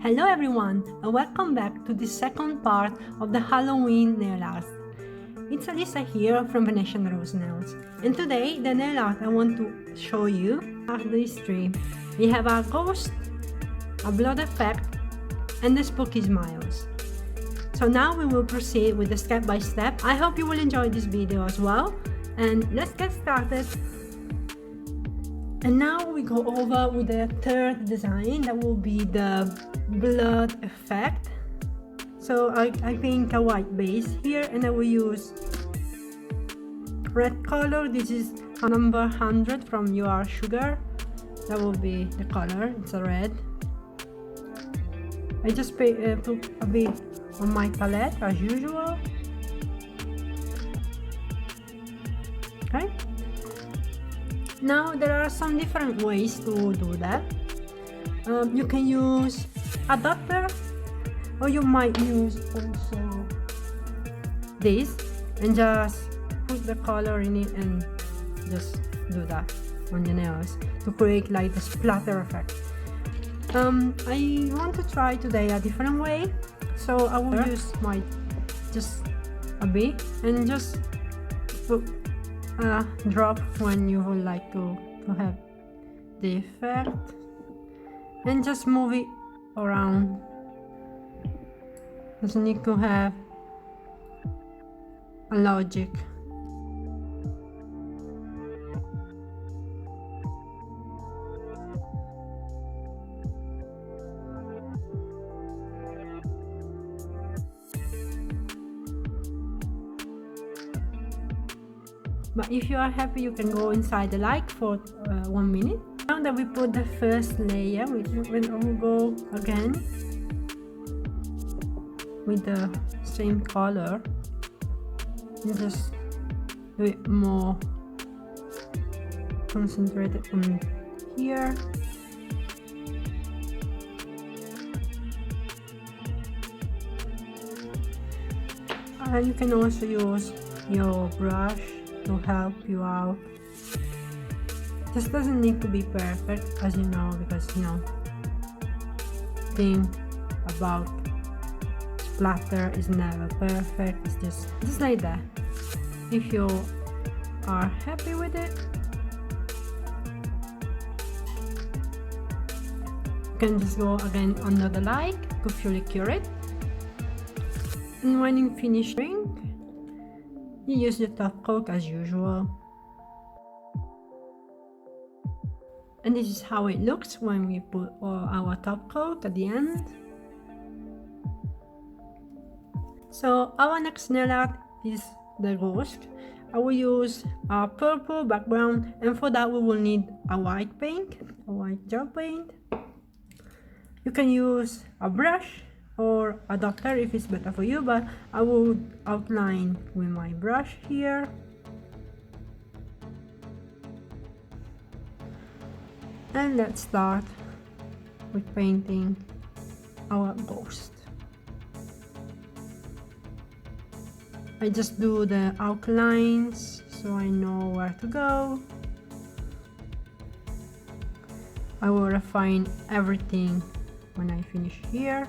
Hello everyone, and welcome back to the second part of the Halloween nail art. It's Alisa here from Venetian Rose Nails, and today the nail art I want to show you are these three. We have a ghost, a blood effect, and the spooky smiles. So now we will proceed with the step by step. I hope you will enjoy this video as well, and let's get started. And now we go over with the third design, that will be the blood effect. So I paint a white base here, and I will use red color. This is a number 100 from You Are Sugar. That will be the color, it's a red. I just put a bit on my palette as usual. Okay. Now there are some different ways to do that. You can use a dotter, or you might use also this and just put the color in it and just do that on the nails to create like the splatter effect. I want to try today a different way, so I will use my just a bit and just put a drop when you would like to have the effect, and just move it around. Doesn't need to have a logic. But if you are happy, you can go inside the light for 1 minute. Now that we put the first layer, we will go again with the same color and just do it more concentrated on here. You can also use your brush to help you out. This doesn't need to be perfect, as you know, because think about splatter is never perfect. It's just like that. If you are happy with it, you can just go again under the light to fully cure it, and when you finish you use the top coat as usual. And this is how it looks when we put our top coat at the end. So our next nail art is the ghost. I will use a purple background, and for that we will need a white paint, a white gel paint. You can use a brush or a dotter if it's better for you, but I will outline with my brush here. And let's start with painting our ghost. I just do the outlines so I know where to go. I will refine everything when I finish here.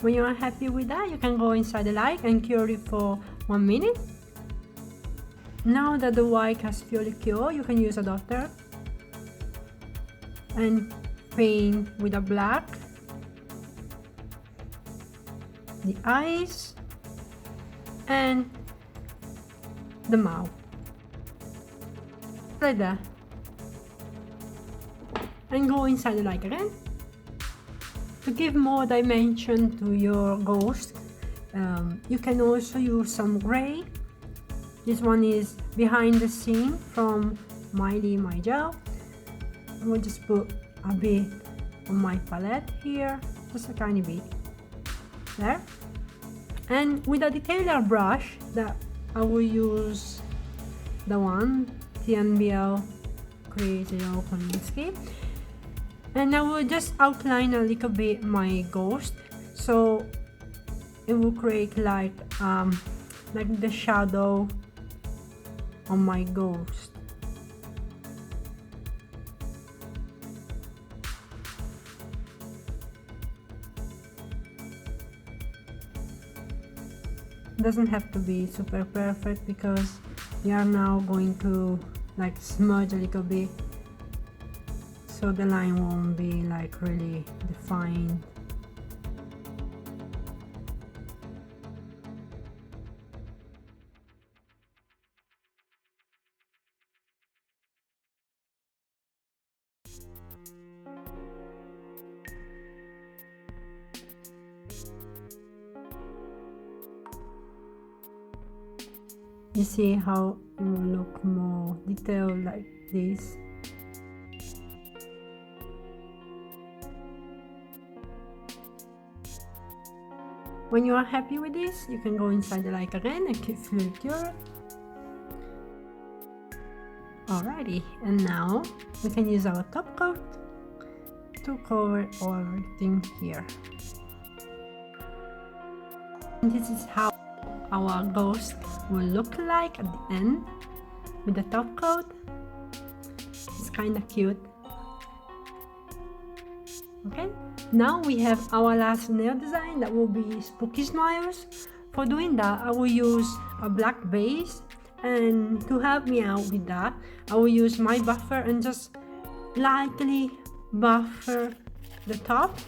When you are happy with that, you can go inside the light and cure it for 1 minute. Now that the white has fully cured, you can use a dotter and paint with a black the eyes and the mouth, like that, and go inside the light again. To give more dimension to your ghost, you can also use some gray. This one is Behind the Scene from Miley My Gel. I will just put a bit on my palette here, just a tiny bit there. And with a detailer brush, that I will use the one TNBL Crazy Kolinsky. And I will just outline a little bit my ghost so it will create like the shadow on my ghost. Doesn't have to be super perfect because we are now going to like smudge a little bit, so the line won't be like really defined. You see how it will look more detailed like this. When you are happy with this, you can go inside the light again and keep fluid cure. Alrighty, and now we can use our top coat to cover everything here. And this is how our ghost will look like at the end with the top coat. It's kind of cute. Okay, now we have our last nail design, that will be Spooky Smiles. For doing that, I will use a black base, and to help me out with that, I will use my buffer and just lightly buffer the top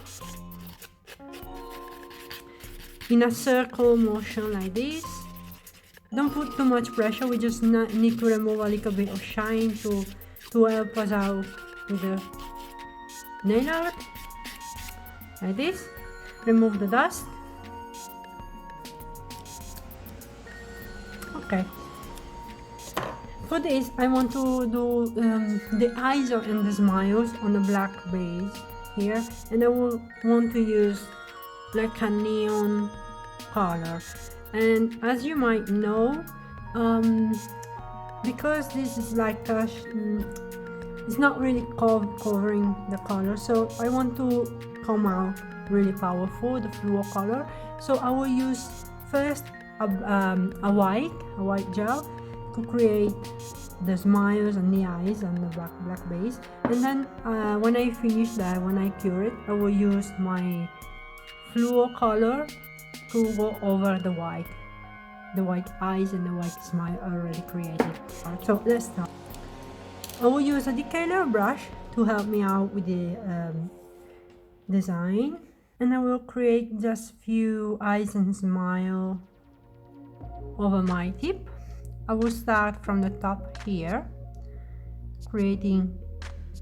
in a circle motion like this. Don't put too much pressure, we just need to remove a little bit of shine to help us out with the nail art. Like this. Remove the dust. Okay. For this, I want to do the eyes and the smiles on a black base here, and I will want to use like a neon color. And as you might know, because this is like a it's not really covering the color, so I want to come out really powerful, the fluo color. So I will use first a white gel to create the smiles and the eyes on the black base, and then when I finish that, when I cure it, I will use my fluo color to go over the white eyes and the white smile already created. So let's start. I will use a decaler brush to help me out with the design, and I will create just few eyes and smile over my tip. I will start from the top here, creating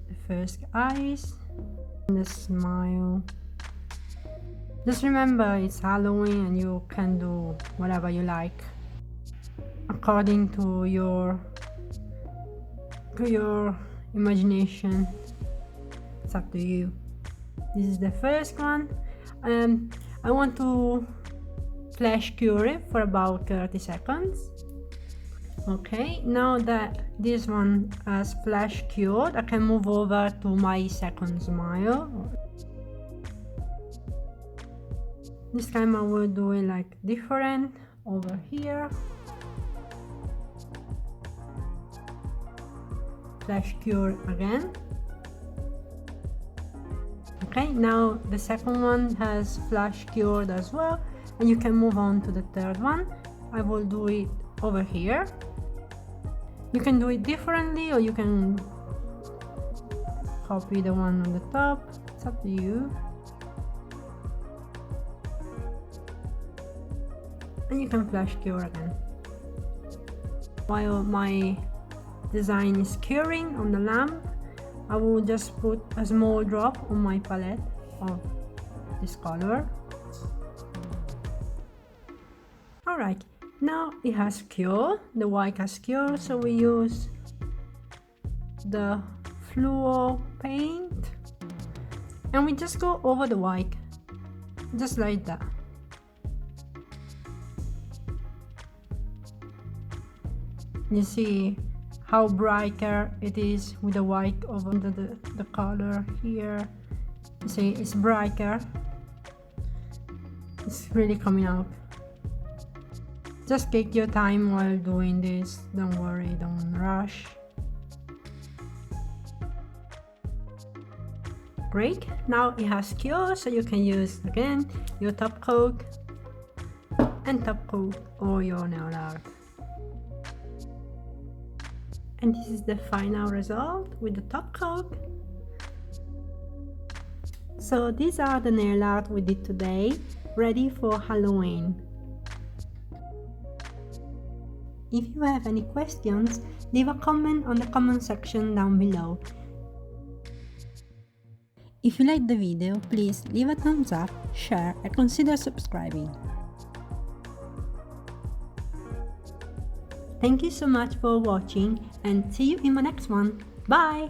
the first eyes and the smile. Just remember, it's Halloween and you can do whatever you like according to your imagination. It's up to you. This is the first one. I want to flash cure it for about 30 seconds. Okay, now that this one has flash cured, I can move over to my second smile. This time I will do it like different over here. Flash cure again. Okay, now the second one has flash cured as well, and you can move on to the third one. I will do it over here. You can do it differently, or you can copy the one on the top. It's up to you. And you can flash cure again. While my design is curing on the lamp, I will just put a small drop on my palette of this color. Alright, now it has cured, the white has cured, so we use the fluo paint and we just go over the white, just like that. You see how brighter it is with the white over the color here. You see it's brighter. It's really coming out. Just take your time while doing this. Don't worry, don't rush. Great, now it has cure, so you can use again your top coat and top coat or your nail art. And this is the final result with the top coat. So these are the nail art we did today, ready for Halloween. If you have any questions, leave a comment on the comment section down below. If you liked the video, please leave a thumbs up, share, and consider subscribing. Thank you so much for watching, and see you in my next one. Bye!